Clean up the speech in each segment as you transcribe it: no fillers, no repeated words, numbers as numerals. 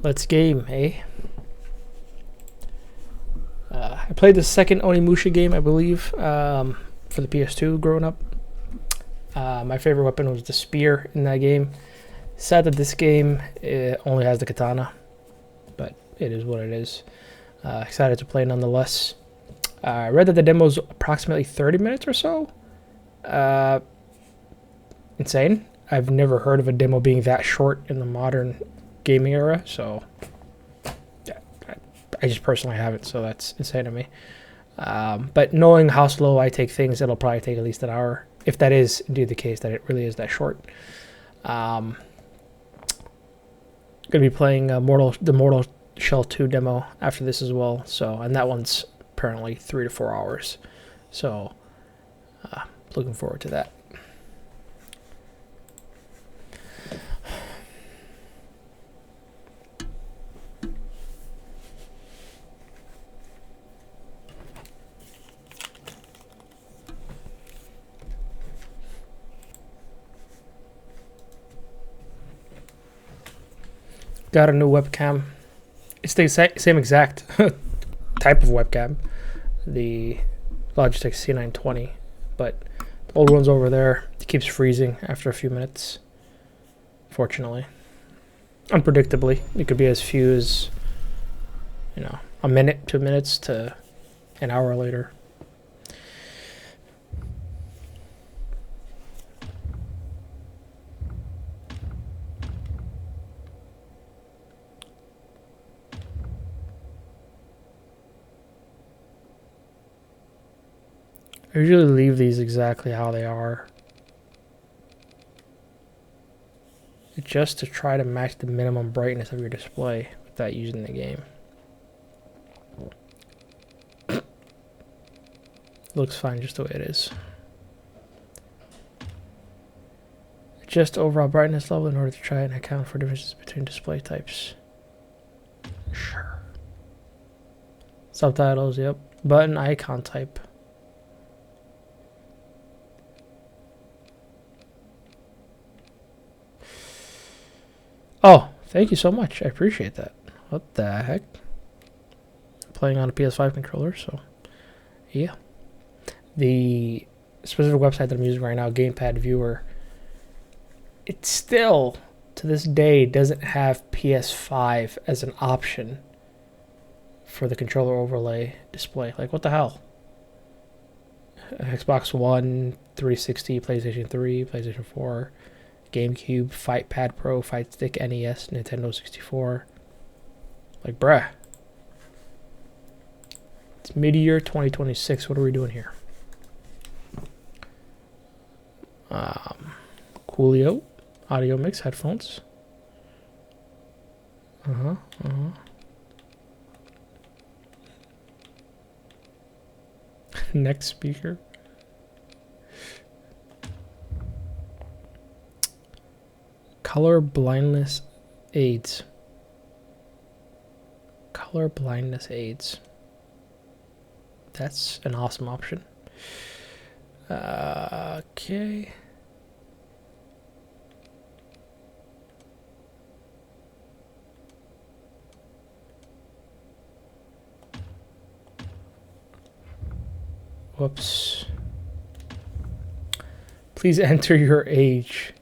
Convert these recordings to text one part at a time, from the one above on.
Let's game, eh? I played the second Onimusha game, I believe, for the PS2 growing up. My favorite weapon was the spear in that game. Sad that this game only has the katana, but it is what it is. Excited to play nonetheless. I read that the demo is approximately 30 minutes or so. Insane. I've never heard of a demo being that short in the modern gaming era, so yeah, I just personally haven't, so that's insane to me. But knowing how slow I take things, it'll probably take at least an hour, if that is indeed the case, that it really is that short. Going to be playing the Mortal Shell 2 demo after this as well, so, and that one's apparently 3 to 4 hours, so looking forward to that. Got a new webcam. It's the same exact type of webcam, the Logitech C920, but the old one's over there. It keeps freezing after a few minutes, fortunately. Unpredictably, it could be as few as, a minute, 2 minutes to an hour later. I usually leave these exactly how they are, just to try to match the minimum brightness of your display without using the game. Looks fine just the way it is. Adjust overall brightness level in order to try and account for differences between display types. Sure. Subtitles, yep. Button icon type. Oh, thank you so much. I appreciate that. What the heck? Playing on a PS5 controller, so yeah. The specific website that I'm using right now, Gamepad Viewer, it still, to this day, doesn't have PS5 as an option for the controller overlay display. Like, what the hell? Xbox One, 360, PlayStation 3, PlayStation 4, GameCube, FightPad Pro, Fight Stick, NES, Nintendo 64. Like, bruh. It's mid-year 2026. What are we doing here? Coolio, audio mix, headphones. Next speaker. Color blindness aids. Color blindness aids. That's an awesome option. Okay. Whoops. Please enter your age.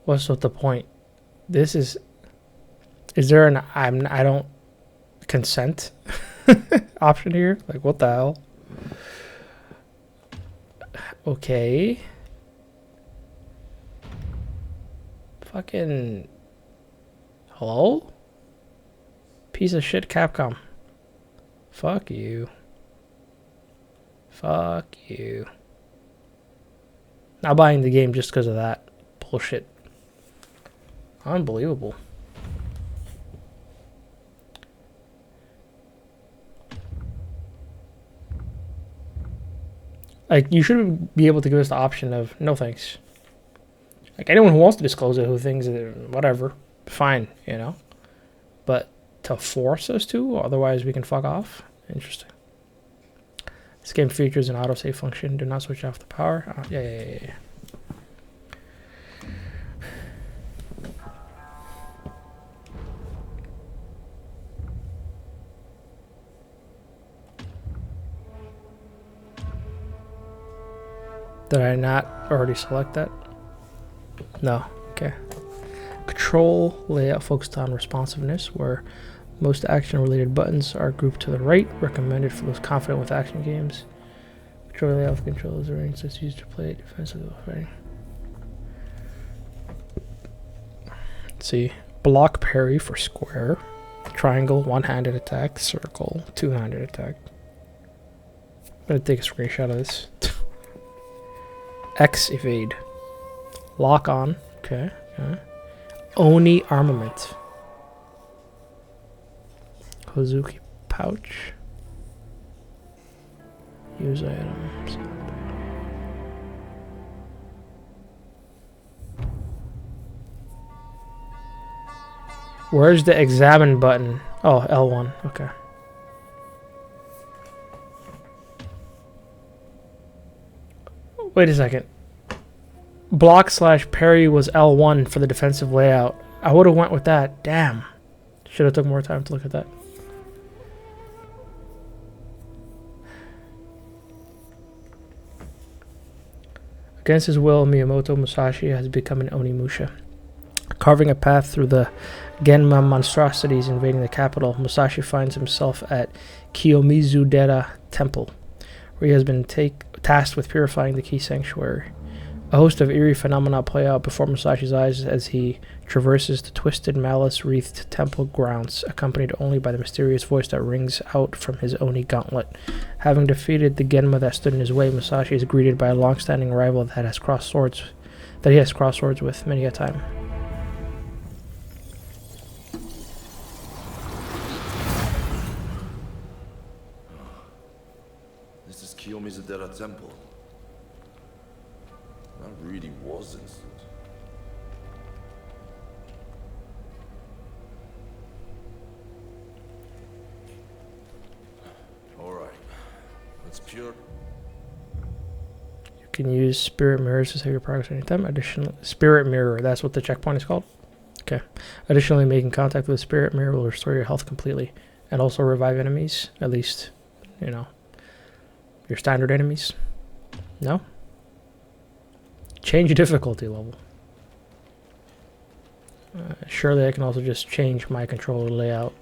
What's with the point? This is there an I don't consent option here? Like, what the hell? Okay. Fucking hello? Piece of shit Capcom. Fuck you. Fuck you. Not buying the game just because of that bullshit. Unbelievable. Like, you should be able to give us the option of no thanks. Like, anyone who wants to disclose it, who thinks it, whatever, fine, But to force us to, otherwise we can fuck off. Interesting. This game features an autosave function. Do not switch off the power. Oh, yeah. Did I not already select that? No. Okay. Control layout focused on responsiveness, where most action-related buttons are grouped to the right, recommended for those confident with action games. Control layout of controls arranged as used to play defensively. Right. Let's see. Block parry for square. Triangle, one-handed attack. Circle, two-handed attack. I'm gonna take a screenshot of this. X evade. Lock on. Okay. Oni armament. Kozuki pouch. Use items. Where's the examine button? Oh, L1. Okay. Wait a second. Block/parry was L1 for the defensive layout. I would have went with that. Damn. Should have took more time to look at that. Against his will, Miyamoto Musashi has become an Onimusha. Carving a path through the Genma monstrosities invading the capital, Musashi finds himself at Kiyomizu-dera Temple, where he has been tasked with purifying the key sanctuary. A host of eerie phenomena play out before Musashi's eyes as he traverses the twisted, malice-wreathed temple grounds, accompanied only by the mysterious voice that rings out from his Oni gauntlet. Having defeated the Genma that stood in his way, Musashi is greeted by a long-standing rival that he has crossed swords with many a time. This is Kiyomizu-dera Temple. That really was instant. Alright. That's pure. You can use spirit mirrors to save your progress anytime. Additionally, spirit mirror, that's what the checkpoint is called? Okay. Additionally, making contact with a spirit mirror will restore your health completely. And also revive enemies. At least, you know, your standard enemies. No? Change difficulty level. Surely I can also just change my controller layout.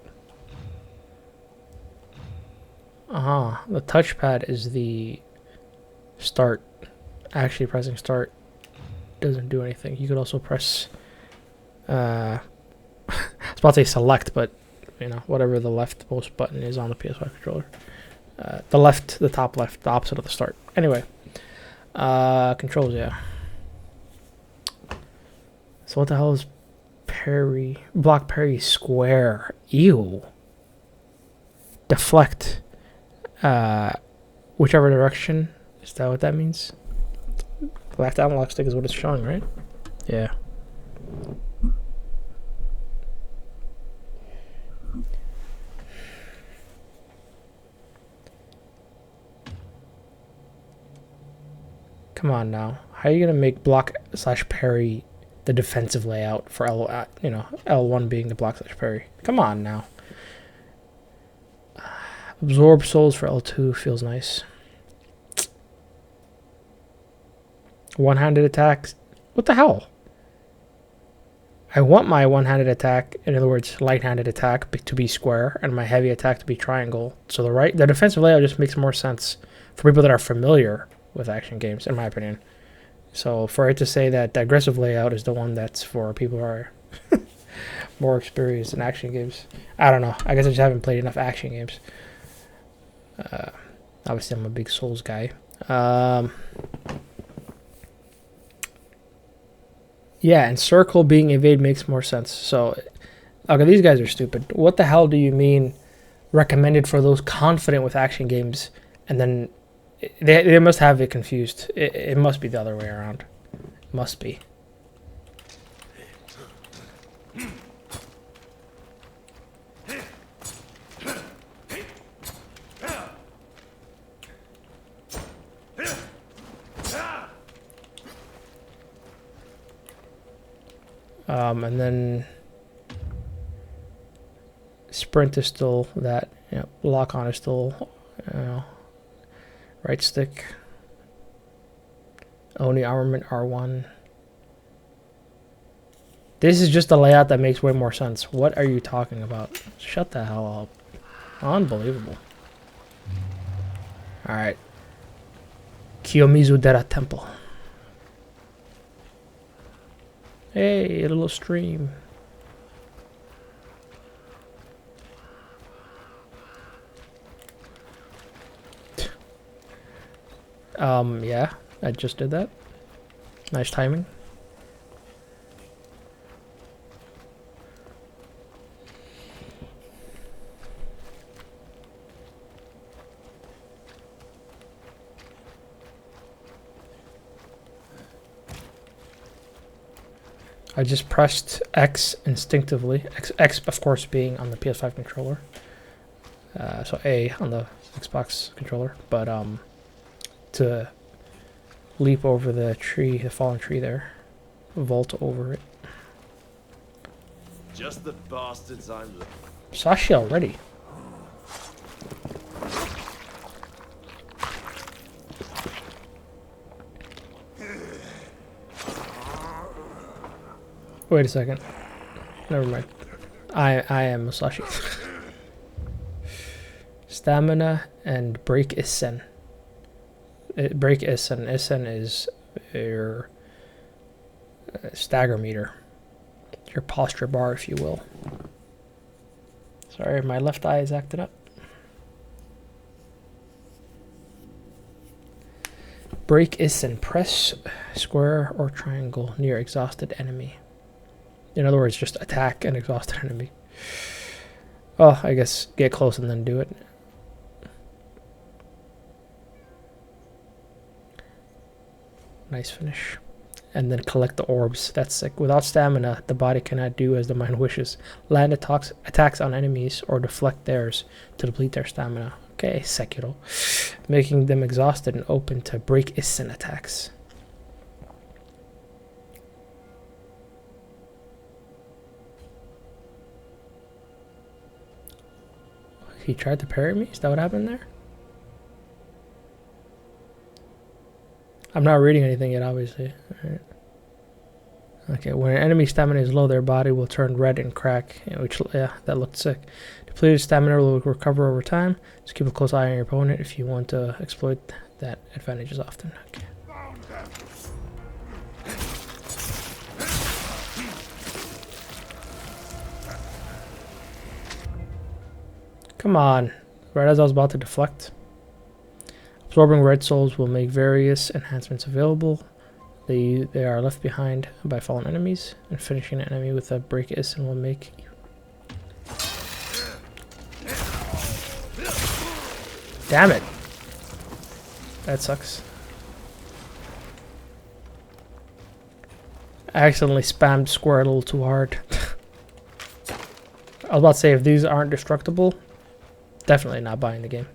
The touchpad is the start. Actually pressing start doesn't do anything. You could also press I was about to say select, but you know, whatever the leftmost button is on the PS5 controller. The top left, the opposite of the start. Anyway. Controls, yeah. So what the hell is parry? Block parry square. Ew. Deflect. Whichever direction. Is that what that means? Left analog stick is what it's showing, right? Yeah. Come on now. How are you gonna make block/parry the defensive layout for L1 being the block/parry? Come on now. Absorb souls for L2 feels nice. One-handed attacks. What the hell? I want my one-handed attack, in other words, light-handed attack, to be square, and my heavy attack to be triangle. So the defensive layout just makes more sense for people that are familiar with action games, in my opinion. So for it to say that the aggressive layout is the one that's for people who are more experienced in action games, I don't know. I guess I just haven't played enough action games. Obviously, I'm a big Souls guy. Yeah, and circle being evade makes more sense. So, okay, these guys are stupid. What the hell do you mean recommended for those confident with action games? And then they must have it confused. It must be the other way around. It must be. And then sprint is still that. You know, lock on is still right stick. Oni armament R1. This is just a layout that makes way more sense. What are you talking about? Shut the hell up. Unbelievable. Alright. Kiyomizu Dera Temple. Hey, a little stream. Yeah, I just did that. Nice timing. I just pressed X instinctively. X of course being on the PS5 controller. So A on the Xbox controller, but to leap over the tree, the fallen tree there, vault over it. Just the bastards I'm looking. Sashi already. Wait a second. Never mind. I am Musashi. Stamina and break Isen. Break Isen. Isen is your stagger meter. Your posture bar, if you will. Sorry, my left eye is acting up. Break Isen. Press square or triangle near exhausted enemy. In other words, just attack an exhausted enemy. Oh, I guess get close and then do it. Nice finish. And then collect the orbs. That's sick. Without stamina, the body cannot do as the mind wishes. Land attacks on enemies or deflect theirs to deplete their stamina. Okay, Sekiro. Making them exhausted and open to break Isen attacks. He tried to parry me? Is that what happened there? I'm not reading anything yet, obviously. Alright. Okay, when an enemy stamina is low, their body will turn red and crack. Yeah, that looked sick. Depleted stamina will recover over time. Just keep a close eye on your opponent if you want to exploit that advantage often. Okay. Come on. Right as I was about to deflect. Absorbing red souls will make various enhancements available. They are left behind by fallen enemies, and finishing an enemy with a break Isen will make you. Damn it. That sucks. I accidentally spammed square a little too hard. I was about to say, if these aren't destructible, definitely not buying the game.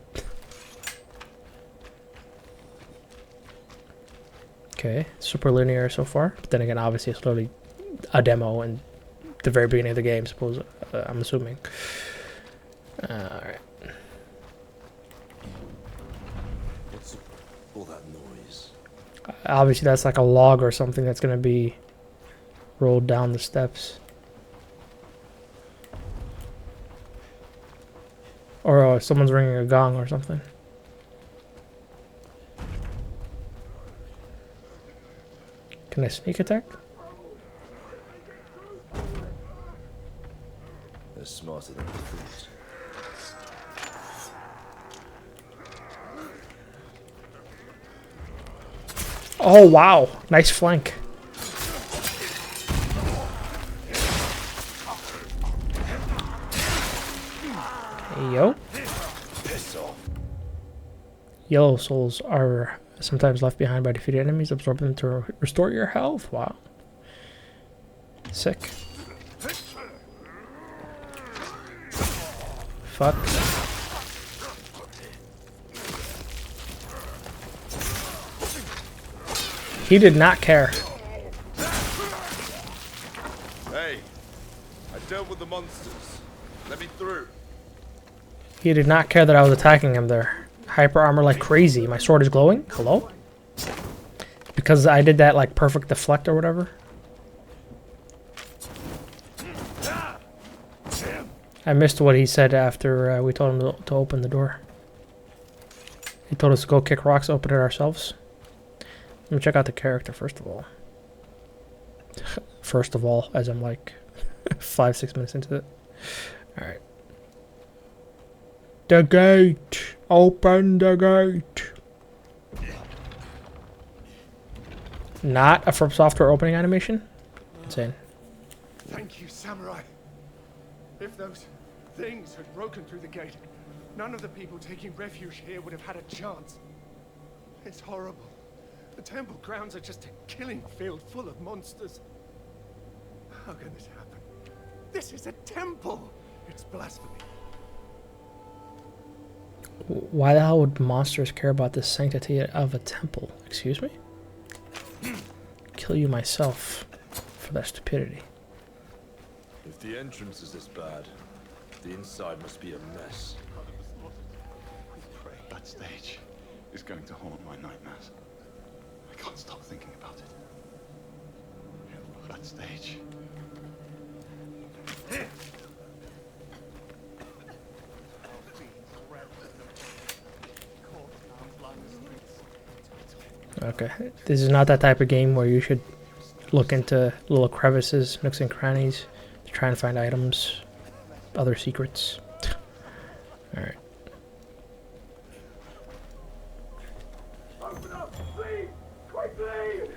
Okay, super linear so far. But then again, obviously it's literally a demo and the very beginning of the game, suppose. I'm assuming. Alright. What's all that noise? Obviously that's like a log or something that's going to be rolled down the steps. Or someone's ringing a gong or something. Can I sneak attack? They're smarter than the fools. Oh wow, nice flank. Hey, yo. Yellow souls are sometimes left behind by defeated enemies. Absorb them to restore your health. Wow. Sick. Fuck. He did not care. Hey, the monsters. Let me through. He did not care that I was attacking him there. Hyper armor like crazy. My sword is glowing? Hello? Because I did that like perfect deflect or whatever. I missed what he said after we told him to open the door. He told us to go kick rocks, open it ourselves. Let me check out the character first of all. First of all, as I'm like 5-6 minutes into it. Alright. The gate! Open the gate! Not a From Software opening animation? Insane. Thank you, Samurai. If those things had broken through the gate, none of the people taking refuge here would have had a chance. It's horrible. The temple grounds are just a killing field full of monsters. How can this happen? This is a temple! It's blasphemy. Why the hell would monsters care about the sanctity of a temple? Excuse me? Kill you myself for that stupidity. If the entrance is this bad, the inside must be a mess. That stage is going to haunt my nightmares. I can't stop thinking about it. That stage. Okay, this is not that type of game where you should look into little crevices, nooks and crannies to try and find items, other secrets. Alright. Open up, please! Quickly!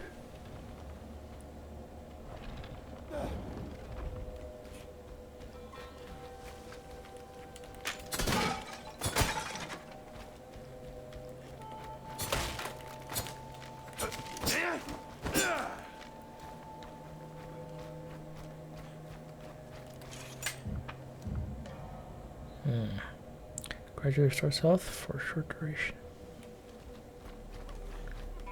Gradually restores health for a short duration. I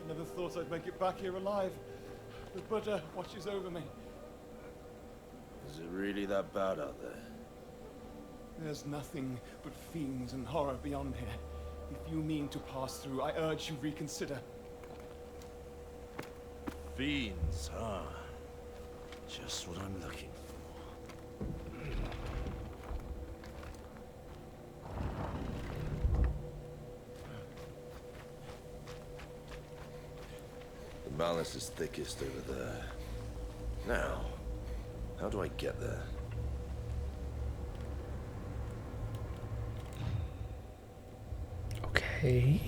never thought I'd make it back here alive. The Buddha watches over me. Is it really that bad out there? There's nothing but fiends and horror beyond here. If you mean to pass through, I urge you reconsider. Fiends, huh? Just what I'm looking for. The malice is thickest over there. Now, how do I get there? Okay.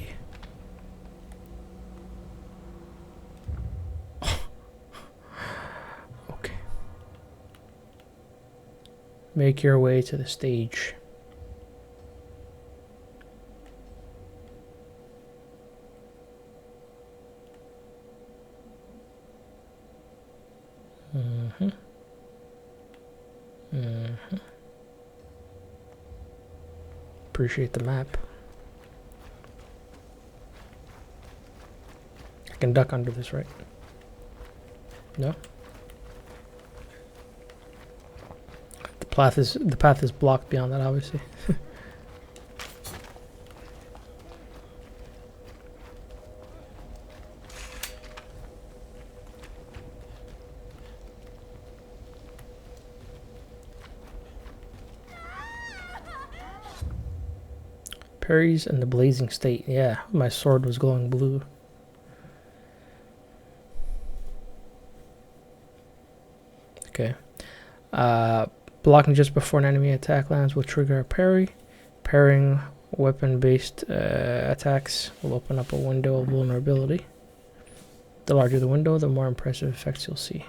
Okay. Make your way to the stage. Appreciate the map. I can duck under this, right? No? The path is blocked beyond that, obviously. Parries and the blazing state. Yeah, my sword was glowing blue. Okay. Blocking just before an enemy attack lands will trigger a parry. Parrying weapon-based attacks will open up a window of vulnerability. The larger the window, the more impressive effects you'll see.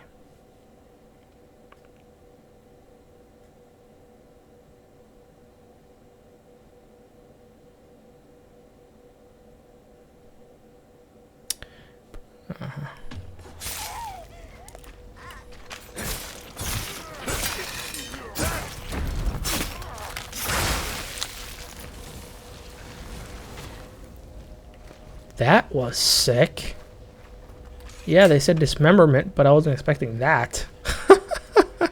That was sick. Yeah, they said dismemberment, but I wasn't expecting that. That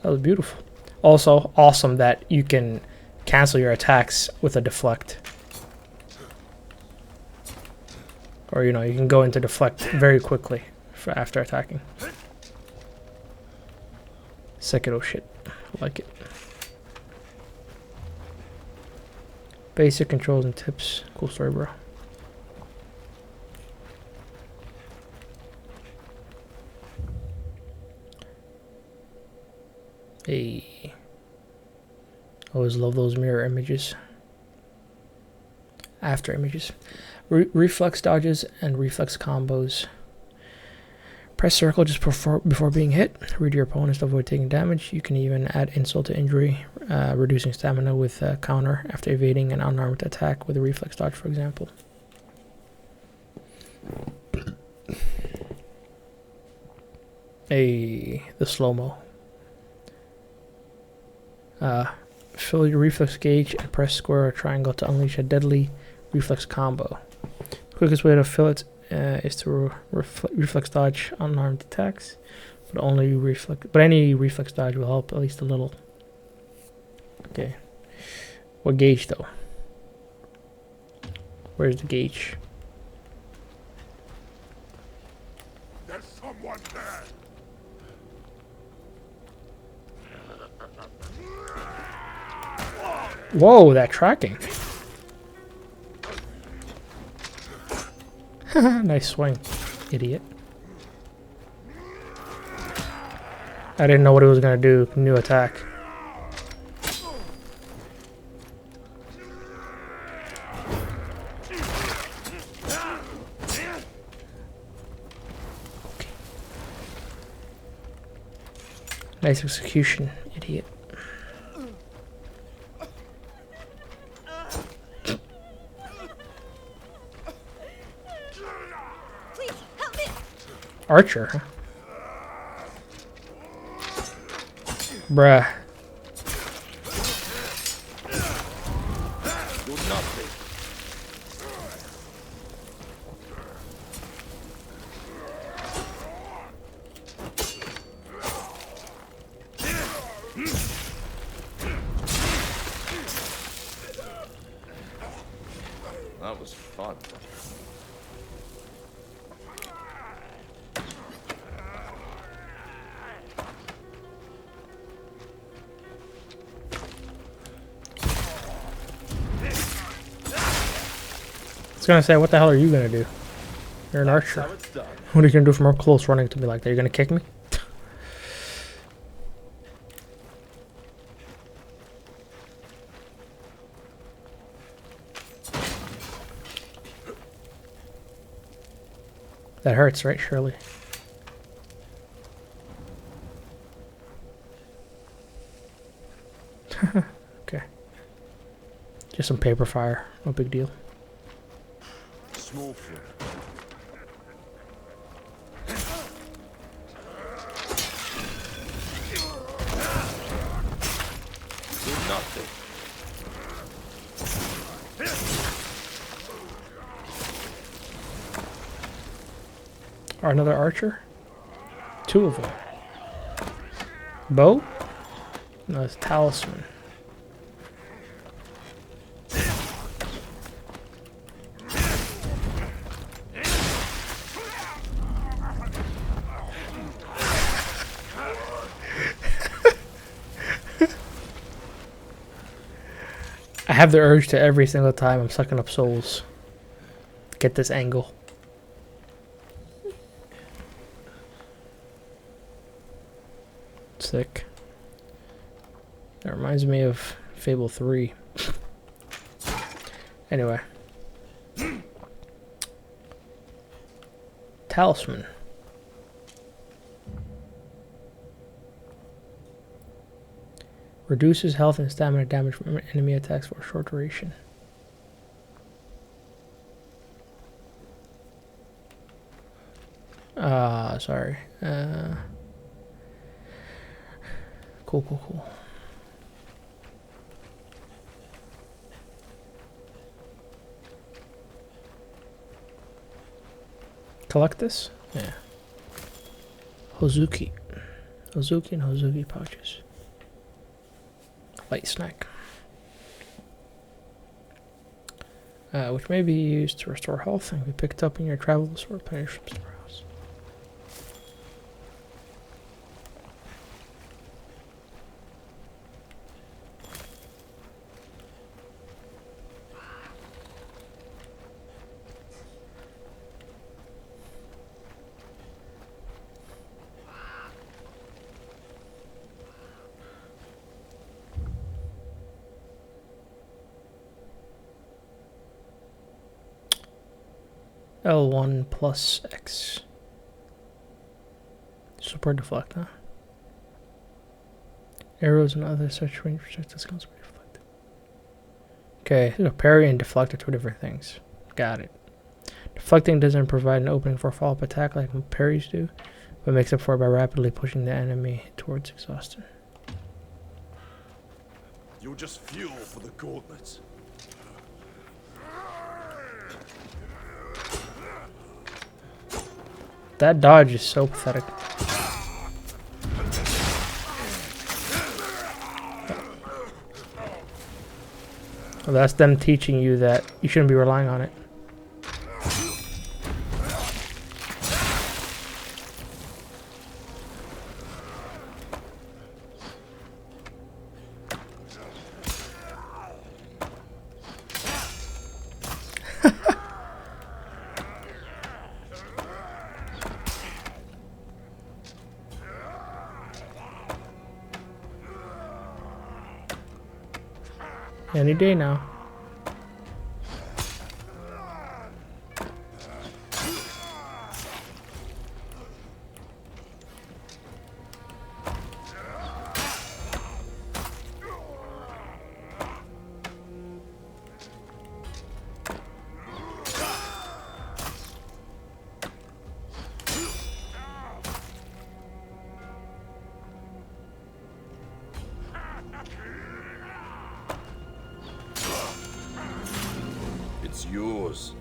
was beautiful. Also, awesome that you can cancel your attacks with a deflect. Or, you know, you can go into deflect very quickly for after attacking. Sekiro shit. I like it. Basic controls and tips. Cool story, bro. Hey. Always love those mirror images. After images. Reflex dodges and reflex combos. Press circle just before being hit. Read your opponents to avoid taking damage. You can even add insult to injury, reducing stamina with counter after evading an unarmed attack with a reflex dodge, for example. The slow-mo. Fill your reflex gauge and press square or triangle to unleash a deadly reflex combo. The quickest way to fill it is to reflex dodge unarmed attacks, but any reflex dodge will help at least a little. Okay. What gauge though? Where's the gauge? There's someone there. Whoa, that tracking. Nice swing, idiot. I didn't know what he was gonna do. New attack. Nice execution, idiot. Please help me. Archer, huh? Bruh. Do nothing. That was fun. I was gonna say, what the hell are you gonna do? You're an archer. How it's done. What are you gonna do from up close running to me like that? You're gonna kick me? That hurts, right, Shirley? Okay. Just some paper fire. No big deal. Small flip. Do nothing. Or another archer? Two of them. Bow? No, it's talisman. I have the urge to every single time I'm sucking up souls. Get this angle. Sick. That reminds me of Fable 3. Anyway. Talisman. Reduces health and stamina damage from enemy attacks for a short duration. Sorry. Cool. collect this? Yeah. Hozuki. Hozuki and Hozuki pouches. Light snack. Which may be used to restore health and be picked up in your travels or replenished from storehouse. L1 plus X. Super deflect, huh? Arrows and other such range projectiles can also be deflected. Okay, so parry and deflect are two different things. Got it. Deflecting doesn't provide an opening for a follow-up attack like parries do, but makes up for it by rapidly pushing the enemy towards exhaustion. You're just fuel for the gauntlets. That dodge is so pathetic. Well, that's them teaching you that you shouldn't be relying on it. Any day now. It's yours.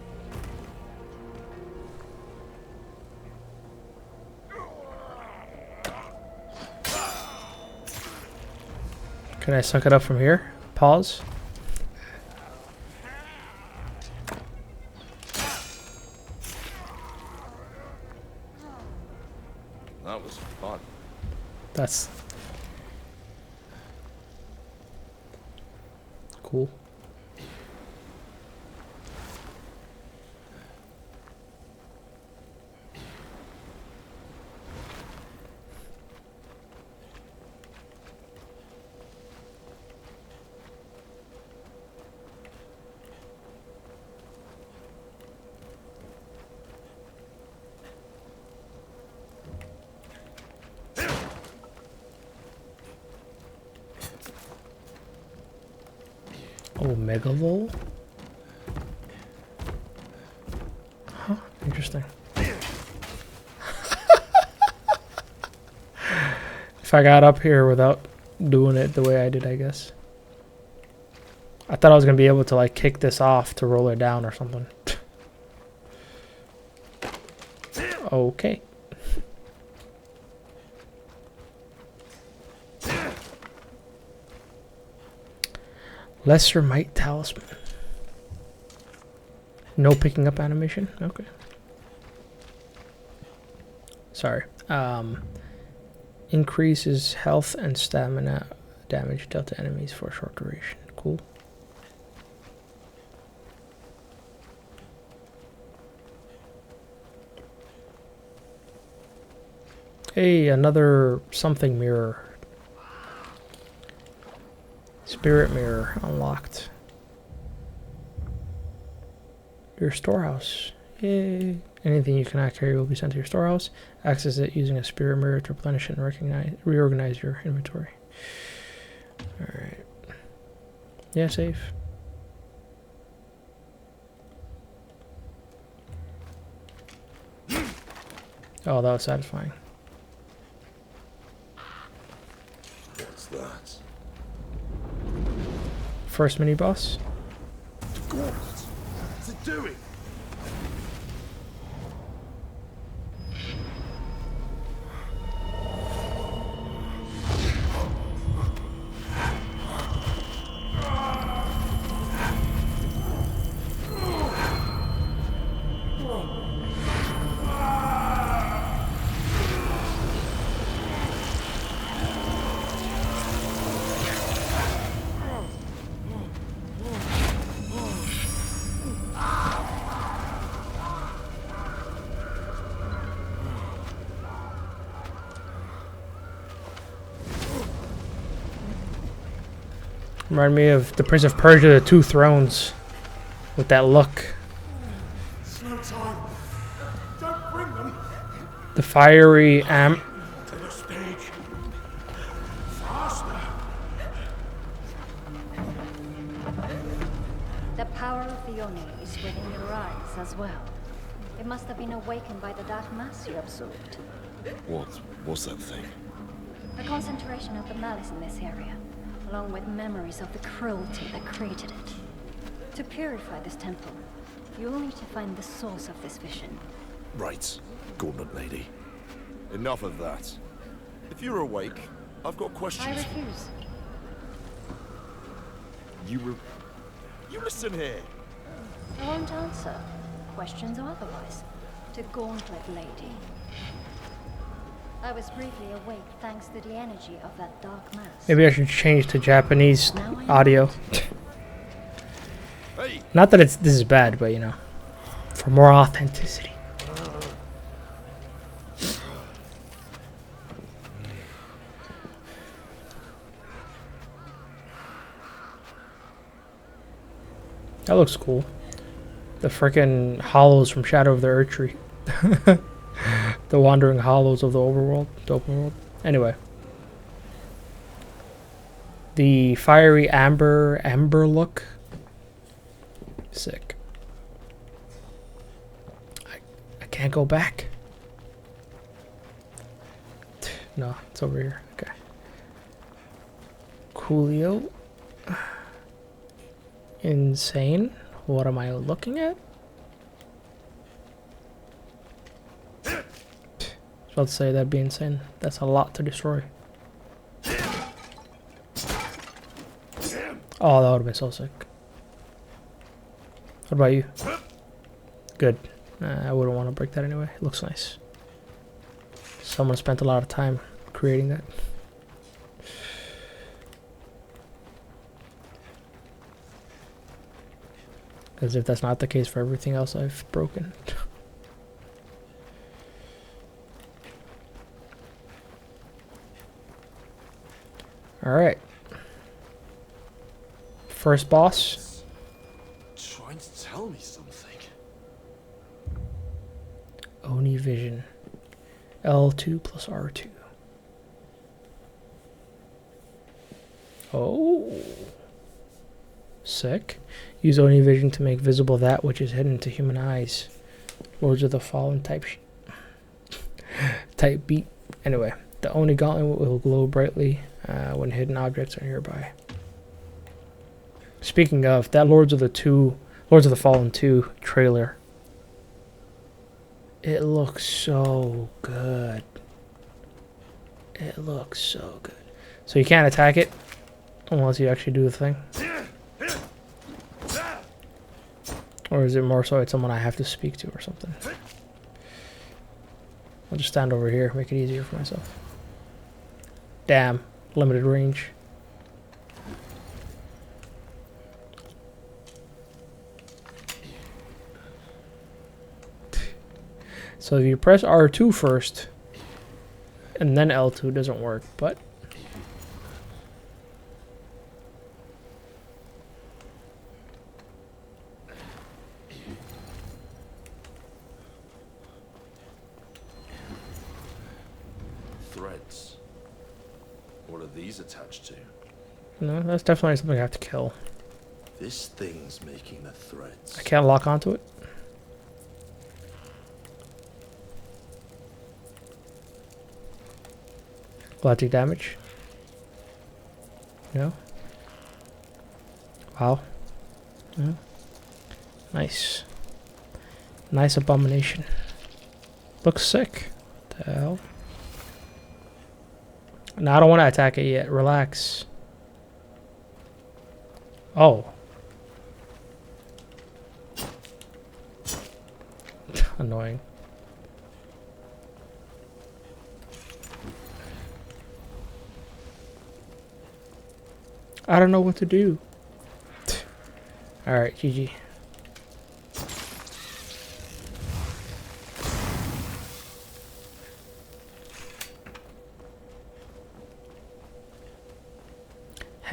Can I suck it up from here? Pause. That was fun. That's cool. Oh, Megavol? Huh, interesting. If I got up here without doing it the way I did, I guess. I thought I was going to be able to, like, kick this off to roll it down or something. Okay. Lesser Might Talisman. No picking up animation? Okay. Sorry. Increases health and stamina damage dealt to enemies for a short duration. Cool. Hey, another something mirror. Spirit mirror unlocked. Your storehouse. Yay. Anything you cannot carry will be sent to your storehouse. Access it using a spirit mirror to replenish it and reorganize your inventory. Alright. Yeah, save. Oh, that was satisfying. What's that? First mini boss. Gauntlets. What's it doing? Remind me of the Prince of Persia, The Two Thrones, with that look. It's no time. Don't bring them The fiery to the stage. Faster. The power of the Oni is within your eyes as well. It must have been awakened by the dark mass you absorbed. What's that thing? The concentration of the malice in this area, along with memories of the cruelty that created it. To purify this temple, you will need to find the source of this vision. Right, Gauntlet Lady. Enough of that. If you're awake, I've got I questions. refuse. You listen here. I won't answer, questions or otherwise, to Gauntlet Lady. I was briefly awake thanks to the energy of that dark mass. Maybe I should change to Japanese Now I know audio. Hey, Not that this is bad, but you know, for more authenticity. That looks cool. The frickin' hollows from Shadow of the Earth Tree. The wandering hollows of the overworld, the open world. Anyway. The fiery amber look. Sick. I can't go back. No, it's over here. Okay. Coolio. Insane. What am I looking at? I was about to say that'd be insane. That's a lot to destroy. Oh, that would have been so sick. What about you? Good. I wouldn't want to break that anyway. It looks nice. Someone spent a lot of time creating that. As if that's not the case for everything else I've broken. Alright. First boss. trying to tell me something. Oni Vision. L2 plus R2. Oh. Sick. Use Oni Vision to make visible that which is hidden to human eyes. Lords of the Fallen type type beat. Anyway, the Oni Gauntlet will glow brightly when hidden objects are nearby. Speaking of, that Lords of the Fallen 2 trailer. It looks so good. It looks so good. So you can't attack it unless you actually do the thing. Or is it more so it's someone I have to speak to or something? I'll just stand over here, make it easier for myself. Damn, limited range. So if you press R2 first, and then L2, it doesn't work, but... Threads. What are these attached to? No, that's definitely something I have to kill. This thing's making the threads. I can't lock onto it. Will I take damage? No? Wow. No. Nice. Nice abomination. Looks sick. What the hell? No, I don't want to attack it yet. Relax. Oh. Annoying. I don't know what to do. Alright, GG.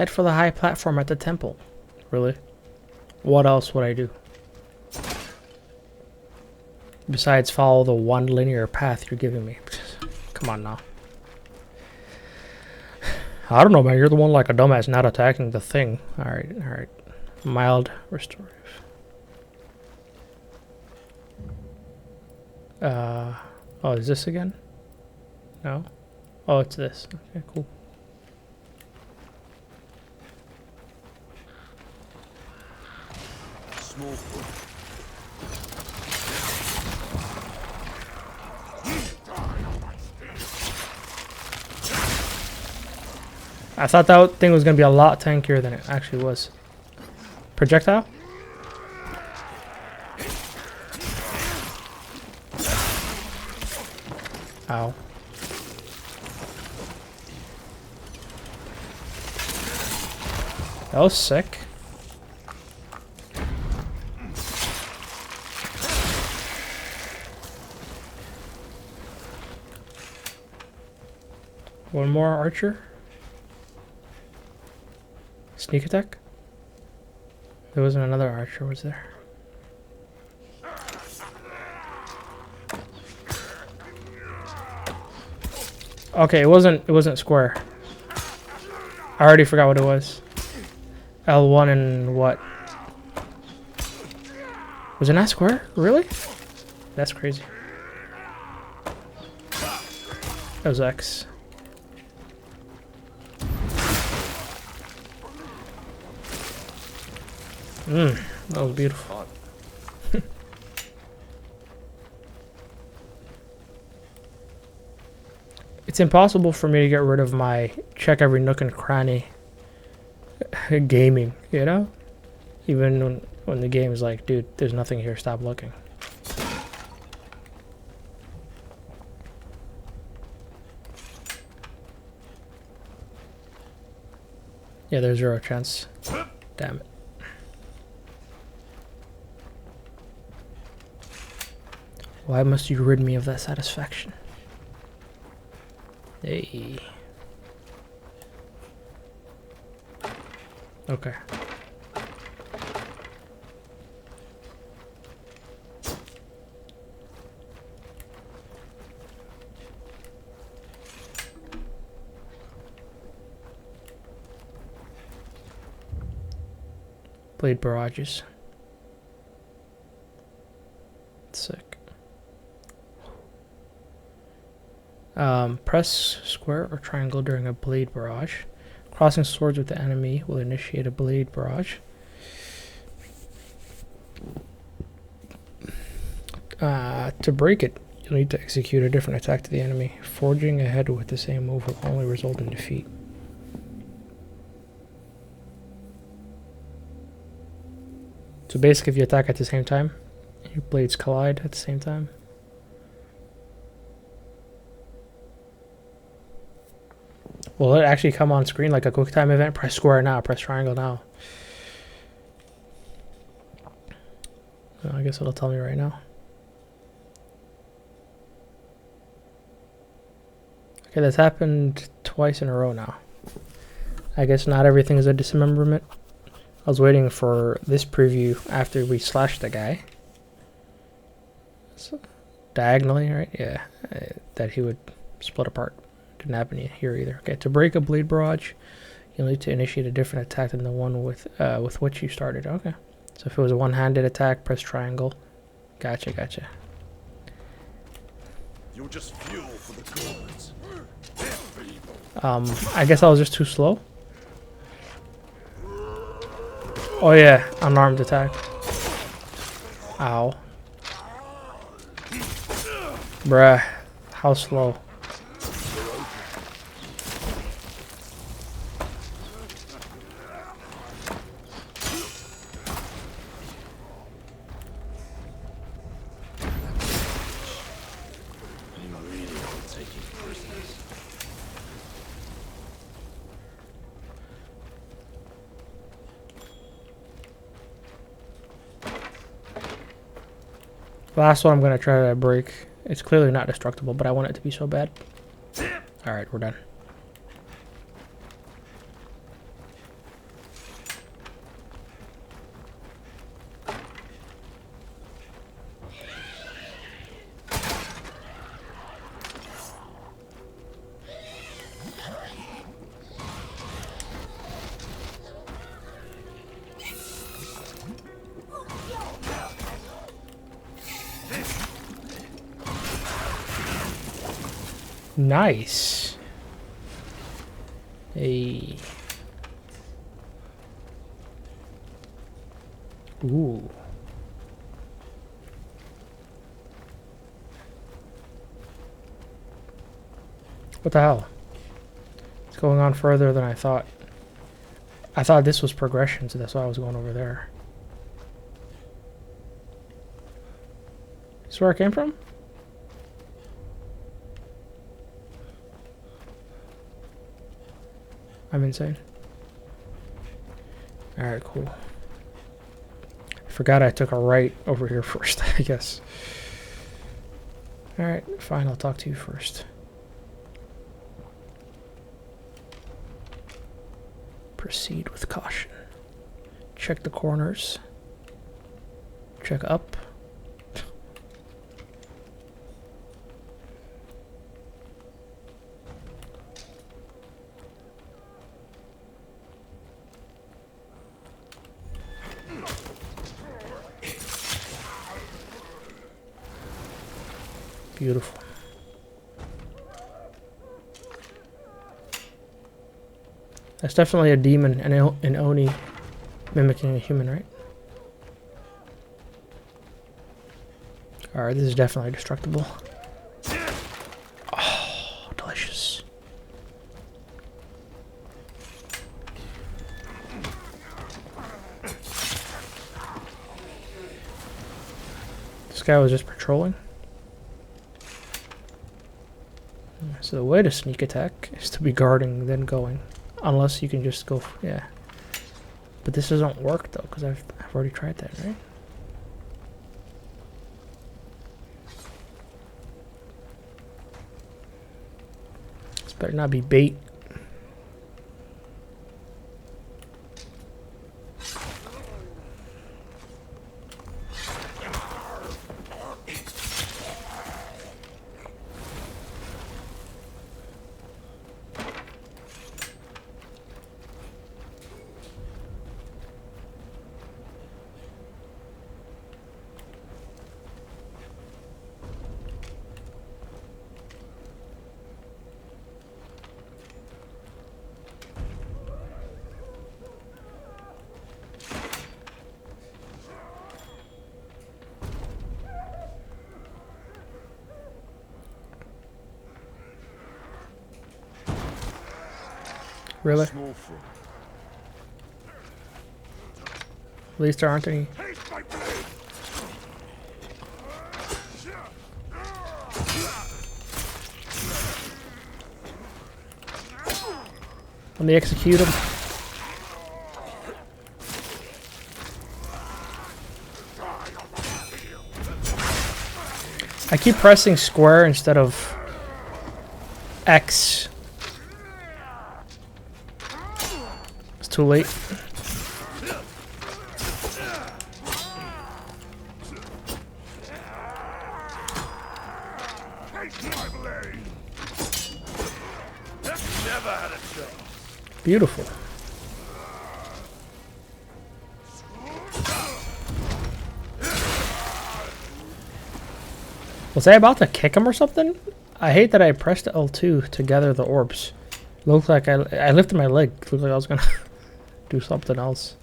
Head for the high platform at the temple. Really? What else would I do? Besides follow the one linear path you're giving me. Come on now. I don't know, man. You're the one like a dumbass not attacking the thing. Alright, alright. Mild restorative. Oh, is this again? No? Oh, it's this. Okay, cool. Small foot. I thought that thing was going to be a lot tankier than it actually was. Projectile? Ow. That was sick. One more archer. Sneak attack? There wasn't another archer, was there? Okay, it wasn't square. I already forgot what it was. L1 and what? Was it not square? Really? That's crazy. That was X. That was beautiful. It's impossible for me to get rid of my check every nook and cranny gaming, you know? Even when the game is like, dude, there's nothing here, stop looking. Yeah, there's 0 chance. Damn it. Why must you rid me of that satisfaction? Hey. Okay. Blade barrages. Sick. Press square or triangle during a blade barrage. Crossing swords with the enemy will initiate a blade barrage. To break it, you'll need to execute a different attack to the enemy. Forging ahead with the same move will only result in defeat. So basically, if you attack at the same time, your blades collide at the same time. Will it actually come on screen like a quick time event? Press square now, press triangle now. Well, I guess it'll tell me right now. Okay, that's happened twice in a row now. I guess not everything is a dismemberment. I was waiting for this preview after we slashed the guy. So, diagonally, right? Yeah, that he would split apart. Didn't happen here either. Okay, to break a blade barrage, you'll need to initiate a different attack than the one with which you started. Okay, so if it was a one-handed attack, press triangle. Gotcha, gotcha. You're just fuel for the gods. I guess I was just too slow. Oh yeah, unarmed attack. Ow. Bruh, how slow. Last one I'm going to try to break. It's clearly not destructible, but I want it to be so bad. Alright, we're done. Nice. Hey. Ooh. What the hell? It's going on further than I thought. I thought this was progression, so that's why I was going over there. This is where I came from? I'm insane. Alright, cool. I forgot I took a right over here first, I guess. Alright, fine, I'll talk to you first. Proceed with caution. Check the corners. Check up. Beautiful. That's definitely a demon and an Oni mimicking a human, right? Alright, this is definitely destructible. Oh, delicious. This guy was just patrolling. So the way to sneak attack is to be guarding, then going. Unless you can just go, yeah. But this doesn't work though, because I've already tried that, right? This better not be bait. Really? At least there aren't any. Let me execute him. I keep pressing square instead of X. It's too late. Beautiful. Was I about to kick him or something? I hate that I pressed L2 to gather the orbs. Looked like I lifted my leg. Looked like I was gonna do something else.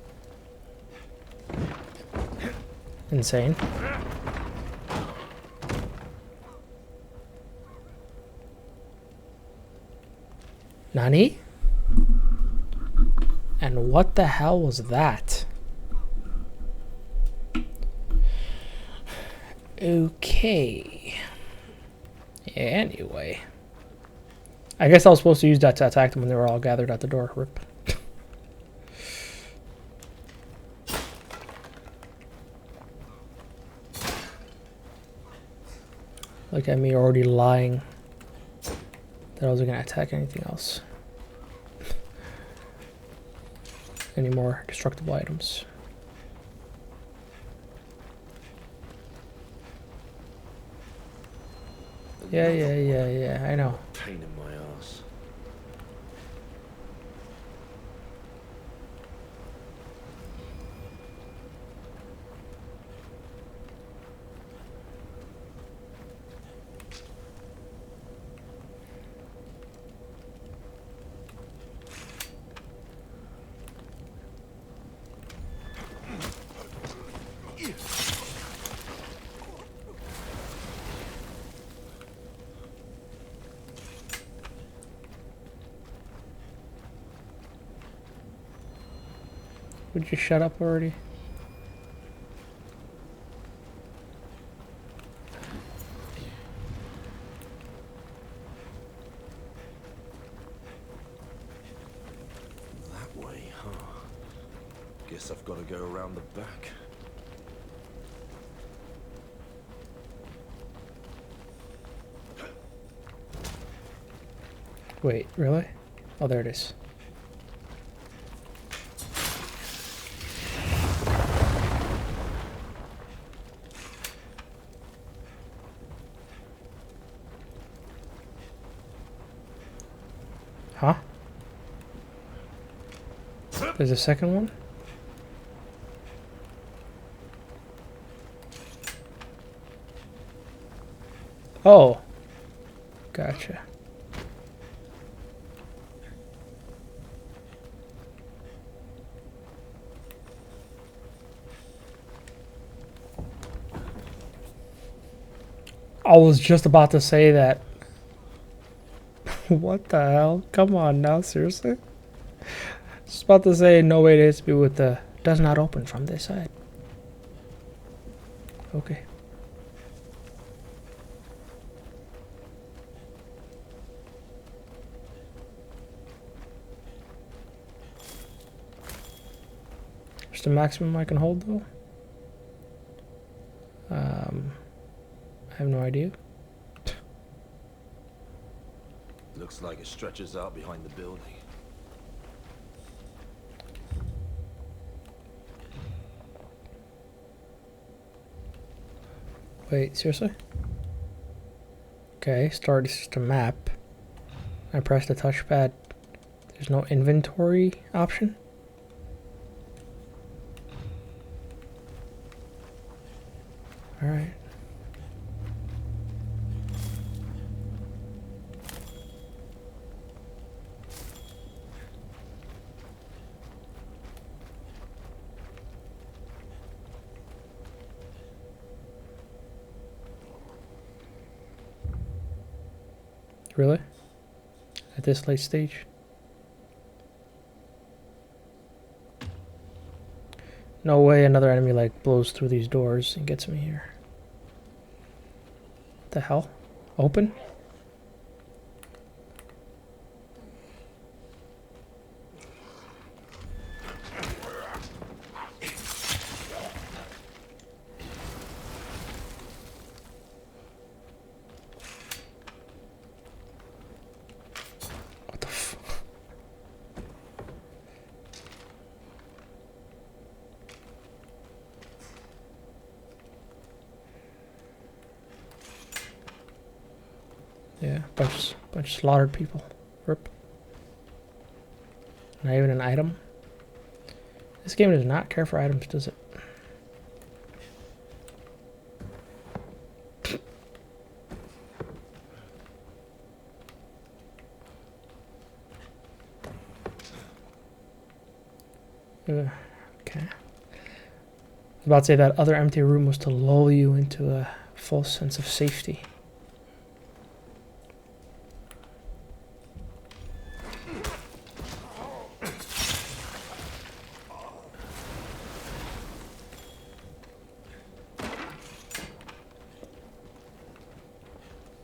Insane. Nani? And what the hell was that? Okay. Anyway. I guess I was supposed to use that to attack them when they were all gathered at the door. Rip. Look at me already lying that I wasn't going to attack anything else. Any more destructible items. Yeah, I know. Pain in my ass. Would you shut up already? That way, huh? Guess I've got to go around the back. Wait, really? Oh, there it is. Huh? There's a second one? Oh. Gotcha. I was just about to say that. What the hell? Come on now, seriously? Just about to say no way it is to be with the does not open from this side. Okay. Just the maximum I can hold though. I have no idea. Looks like it stretches out behind the building. Wait, seriously? Okay, start is the map. I press the touchpad. There's no inventory option. Alright. Really? At this late stage? No way another enemy like blows through these doors and gets me here. What the hell? Open? What the f... Yeah, bunch of slaughtered people. Rip. Not even an item. This game does not care for items, does it? Okay. I was about to say that other empty room was to lull you into a false sense of safety.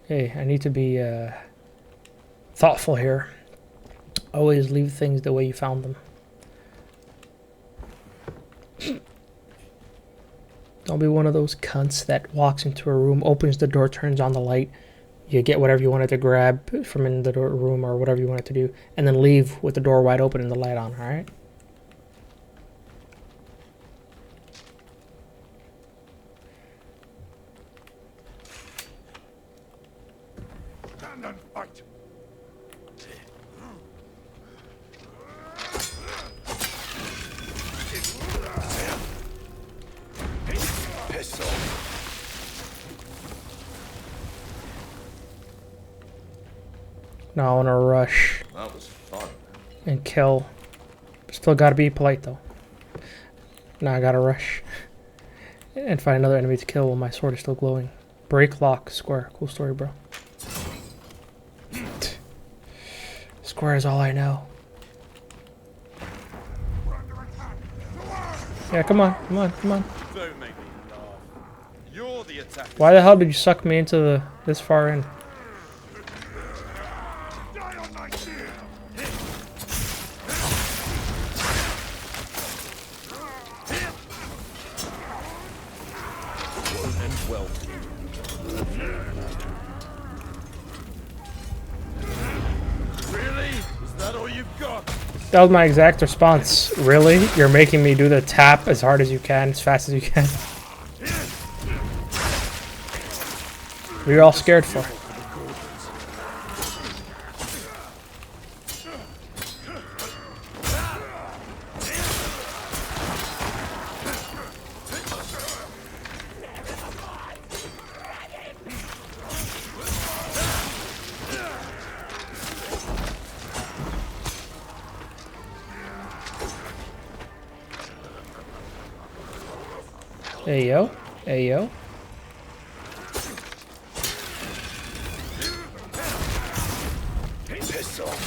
Hey, I need to be thoughtful here. Always leave things the way you found them. Don't be one of those cunts that walks into a room, opens the door, turns on the light, you get whatever you wanted to grab from in the room or whatever you wanted to do, and then leave with the door wide open and the light on, alright? Stand and fight. Piss off. Now I want to rush That was fun. and kill. Still gotta be polite though. Now I gotta rush and find another enemy to kill while my sword is still glowing. Break lock, square. Cool story, bro. Square is all I know. We're under attack. Yeah, come on, come on, come on. Don't make me laugh. You're the attacker. Why the hell did you suck me into the this far in? Die on my shield. And well. Really? Is that all you've got? That was my exact response. Really? You're making me do the tap as hard as you can, as fast as you can. What are you all scared for? Hey yo, hey yo. Piss off.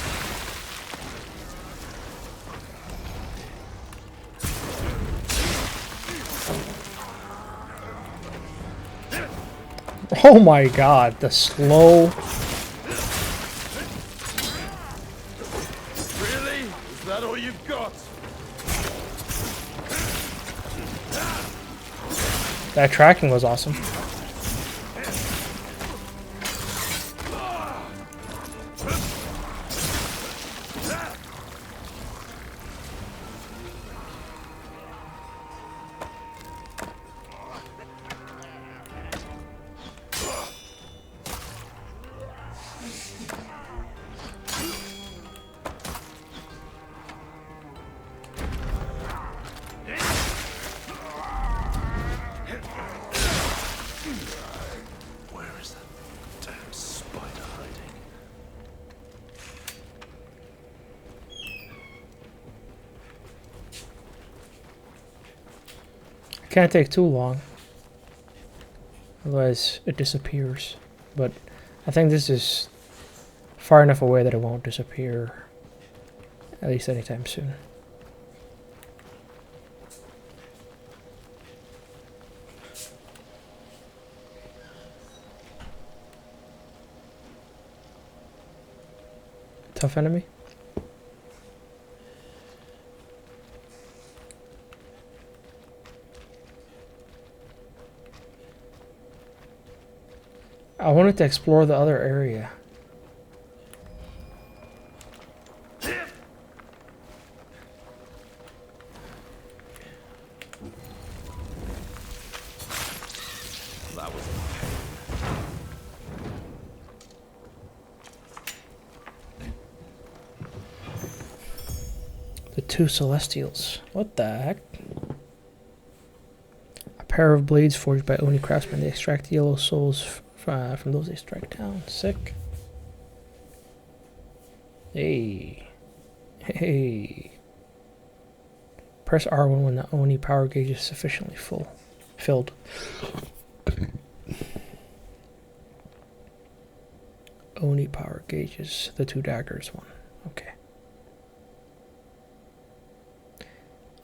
Oh my god, the slow. Really? Is that all you've got? That tracking was awesome. Where is that damn spider hiding? It can't take too long. Otherwise it disappears. But I think this is far enough away that it won't disappear. At least anytime soon. Tough enemy. I wanted to explore the other area. That was The two Celestials. What the heck? A pair of blades forged by Oni craftsmen. They extract yellow souls from those they strike down. Sick. Hey. Hey. Press R1 when the Oni power gauge is sufficiently filled. Oni power gauges. The two daggers one. Okay.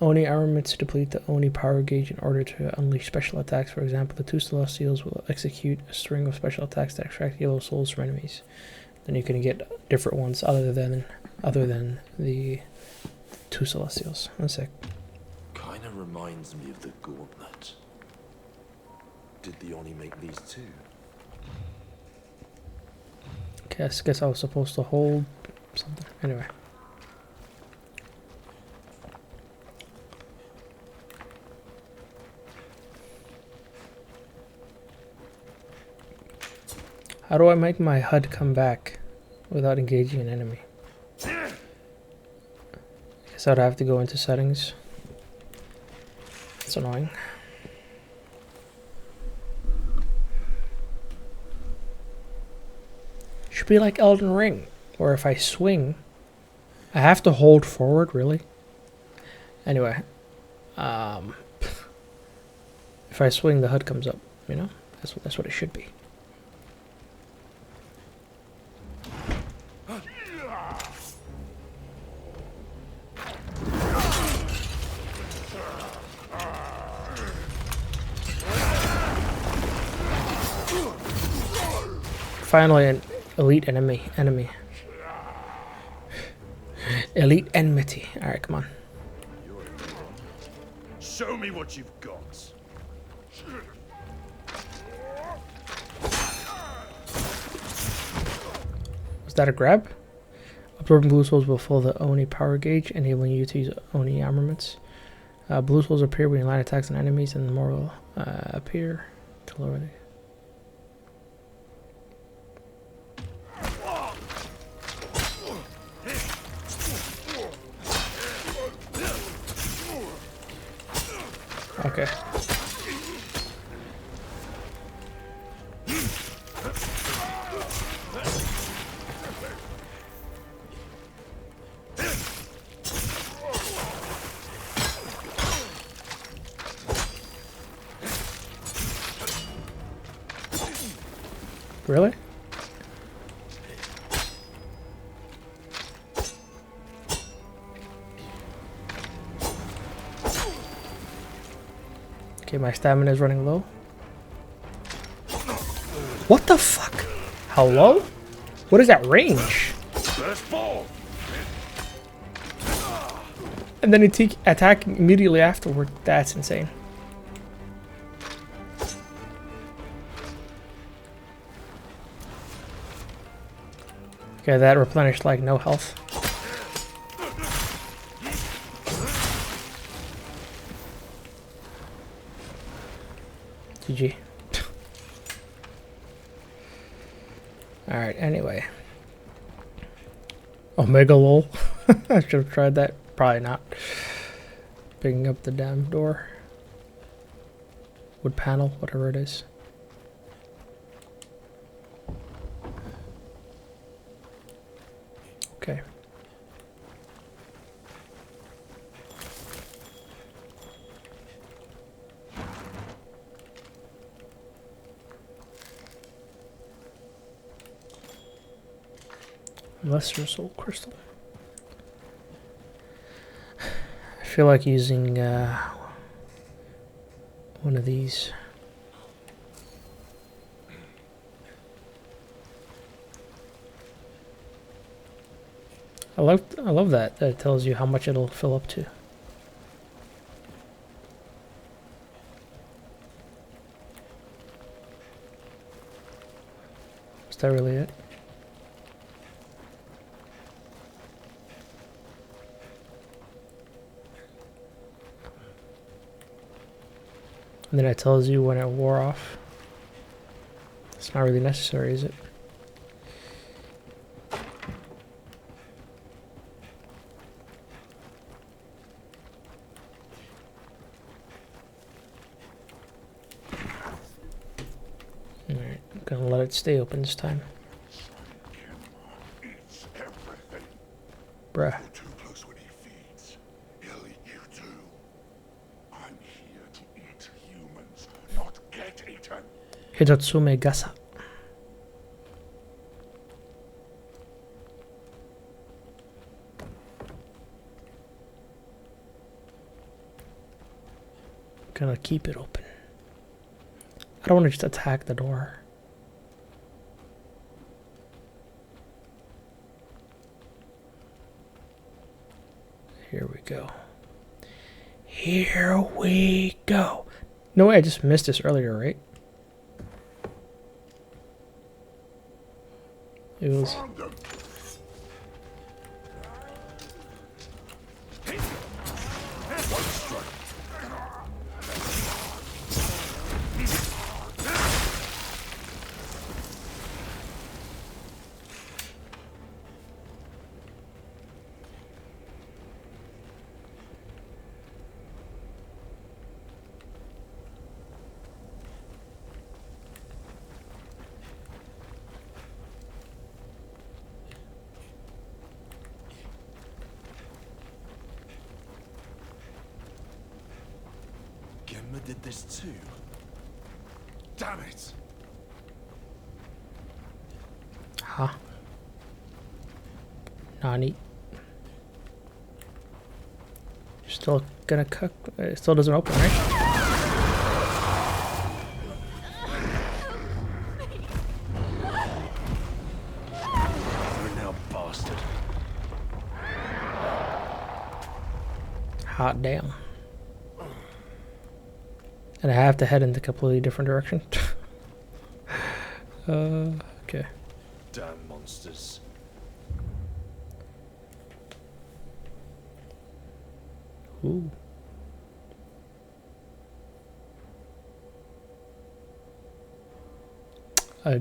Oni armaments deplete the Oni power gauge in order to unleash special attacks. For example, the two Celestials will execute a string of special attacks that extract yellow souls from enemies. Then you can get different ones other than the two Celestials. One sec. Kinda reminds me of the gauntlet. Did the Oni make these too? Guess I was supposed to hold something. Anyway. How do I make my HUD come back without engaging an enemy? Guess I'd have to go into settings. It's annoying. Should be like Elden Ring, where if I swing, I have to hold forward, really? Anyway, if I swing, the HUD comes up, you know? That's what it should be. finally an elite enemy. Elite enmity. Alright, come on. Show me what you've got. Was that a grab? Absorbing blue souls will fill the Oni power gauge, enabling you to use Oni armaments. Blue souls appear when you line attacks on enemies, and more will appear to lower the... Okay. Really? Okay, my stamina is running low. What the fuck? Hello? What is that range? And then he attack immediately afterward. That's insane. Okay, that replenished like no health. GG. Alright, anyway. Omega lol. I should have tried that. Probably not. Picking up the damn door. Wood panel, whatever it is. Okay. Lesser soul crystal. I feel like using one of these. I love that it tells you how much it'll fill up to. Is that really it? And then it tells you when it wore off. It's not really necessary, is it? Alright, I'm gonna let it stay open this time. Bruh. Too close when he feeds. He'll eat you too. I'm here to eat humans, not get eaten. Hidatsume Gasa. Gonna keep it open. I don't want to just attack the door. Here we go. Here we go. No way, I just missed this earlier, right? It was... Gemma did this too. Damn it! Huh? Nani? Still gonna cook? It still doesn't open, right? And I have to head in the completely different direction. Okay. Damn monsters. Ooh.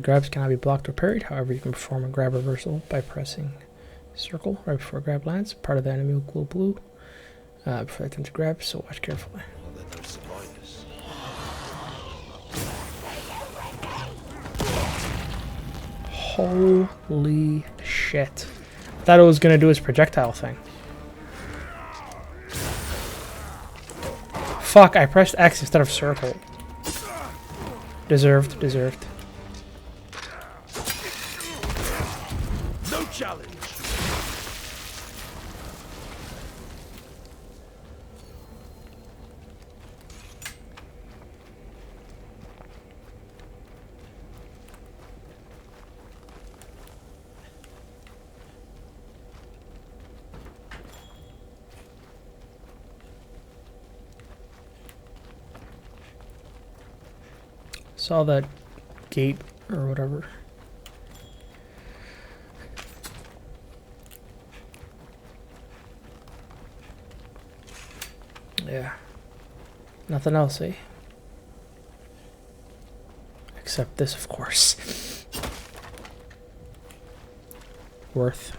Grabs cannot be blocked or parried. However, you can perform a grab reversal by pressing circle right before grab lands. Part of the enemy will glow blue before they attempt to grab, so watch carefully. Well, they're no survivors. Holy shit. I thought it was going to do its projectile thing. Fuck, I pressed X instead of circle. Deserved, deserved. No challenge. Saw that gate or whatever. Yeah. Nothing else, eh? Except this, of course. Worth.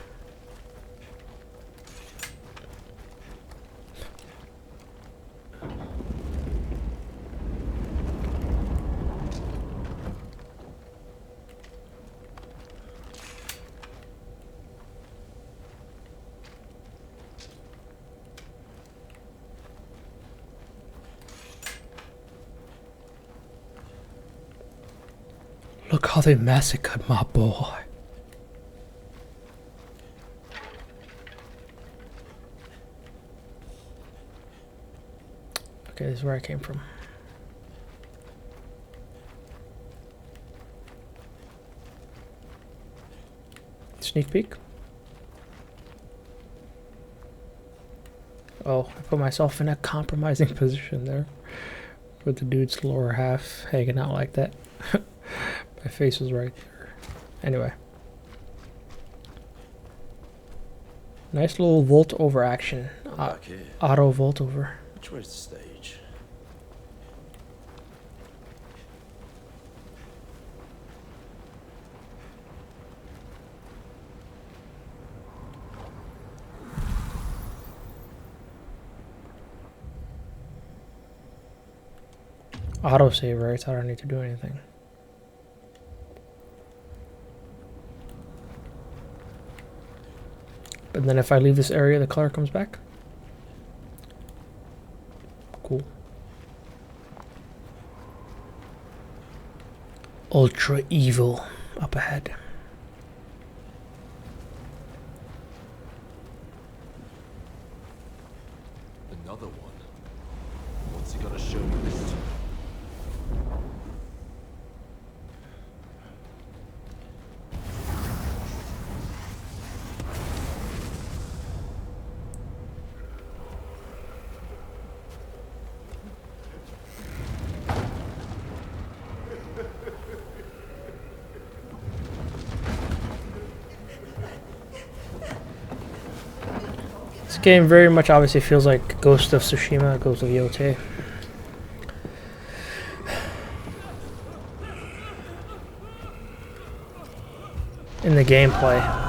Look how they massacred my boy. Okay, this is where I came from. Sneak peek. Oh, I put myself in a compromising position there. With the dude's lower half hanging out like that. My face was right there. Anyway. Nice little volt over action. Back here. Auto volt over. Which way's the stage? Auto save, right? So I don't need to do anything. But then if I leave this area, the color comes back. Cool. Ultra evil up ahead. Another one. What's he gonna show me this time? This game very much obviously feels like Ghost of Tsushima, Ghost of Yotei. In the gameplay.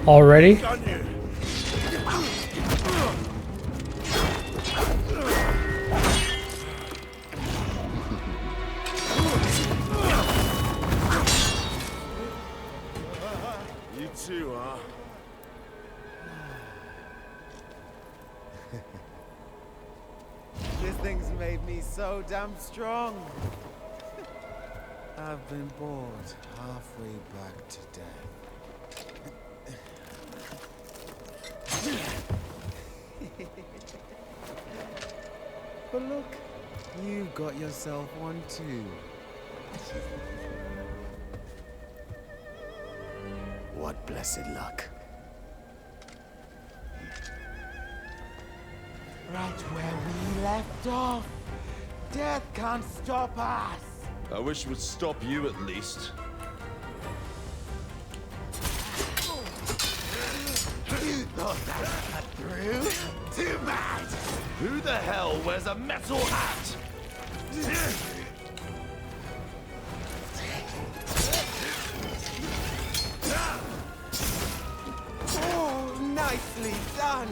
Already? so damn strong. I've been bored halfway back to death. But look, you got yourself one too. What blessed luck. Right where we left off. Death can't stop us. I wish it would stop you at least. You thought that cut through? Too bad. Who the hell wears a metal hat? Oh, nicely done.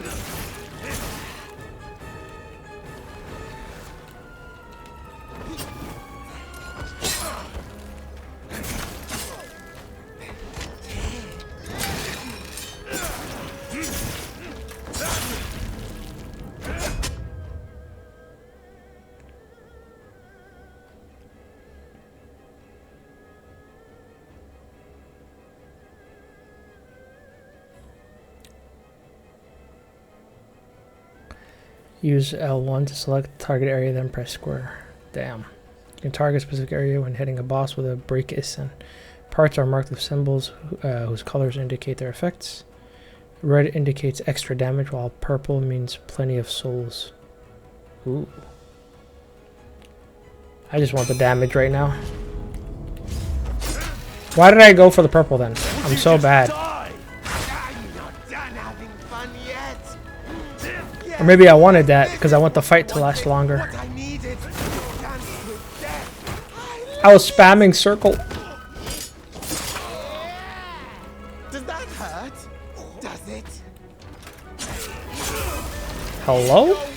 Use L1 to select the target area, then press square. Damn. You can target a specific area when hitting a boss with a break isn. Parts are marked with symbols whose colors indicate their effects. Red indicates extra damage, while purple means plenty of souls. Ooh. I just want the damage right now. Why did I go for the purple then? I'm so bad. Or maybe I wanted that because I want the fight to last longer. I was spamming circle. Does that hurt? Does it? Hello? Oh,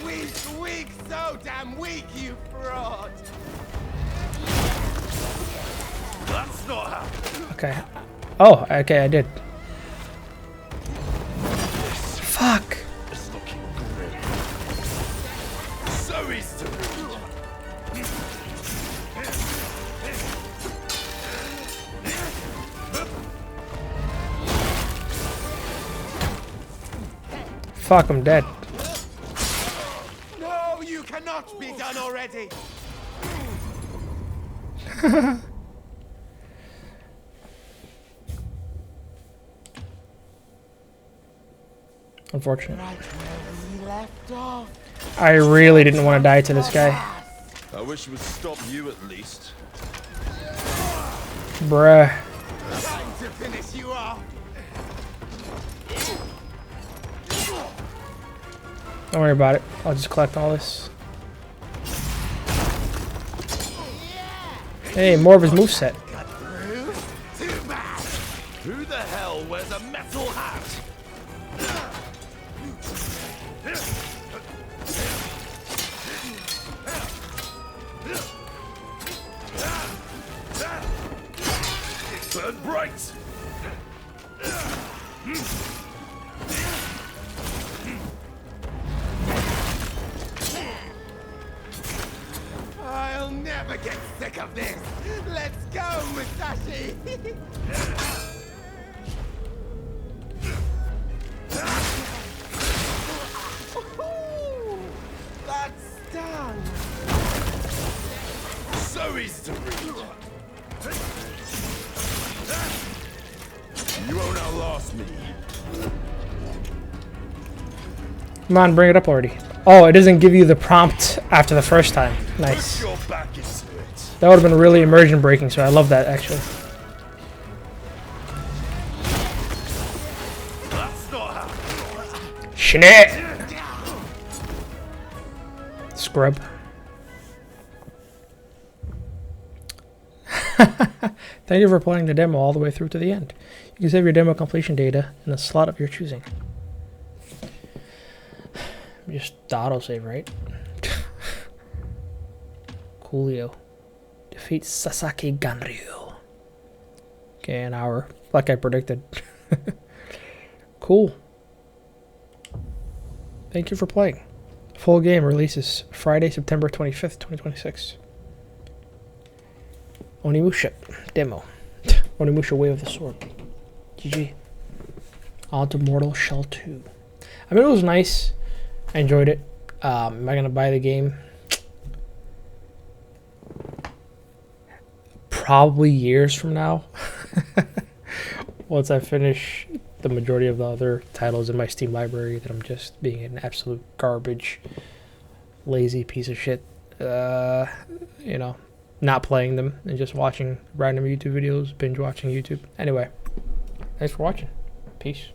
weak, so damn weak, you fraud. That's not how. Okay. Oh, okay, I did. Fuck. It's looking great. So easy to read. Fuck, I'm dead. No, you cannot be done already. Unfortunate. Right where we left off. I really didn't want to die to this guy. I wish it would stop you at least. Bruh. Time to finish you off. Don't worry about it. I'll just collect all this. Hey, more of his moveset. Cut through? Too bad. Who the hell wears a metal hat? Burn bright! I'll never get sick of this. Let's go, Musashi. That stung. So easy to read. You won't outlast me. Come on, bring it up already. Oh, it doesn't give you the prompt after the first time. Nice. Put your back into it. That would have been really immersion breaking, so I love that actually. That's not how. Shit! Scrub. Thank you for playing the demo all the way through to the end. You can save your demo completion data in a slot of your choosing. Just autosave, right? Coolio. Defeat Sasaki Ganryu. Okay, an hour. Like I predicted. Cool. Thank you for playing. Full game releases Friday, September 25th, 2026. Onimusha demo. Onimusha Way of the Sword. GG. On to Mortal Shell 2. I mean, it was nice. I enjoyed it. Am I going to buy the game? Probably years from now. Once I finish the majority of the other titles in my Steam library that I'm just being an absolute garbage, lazy piece of shit. You know, not playing them and just watching random YouTube videos, binge watching YouTube. Anyway, thanks for watching. Peace.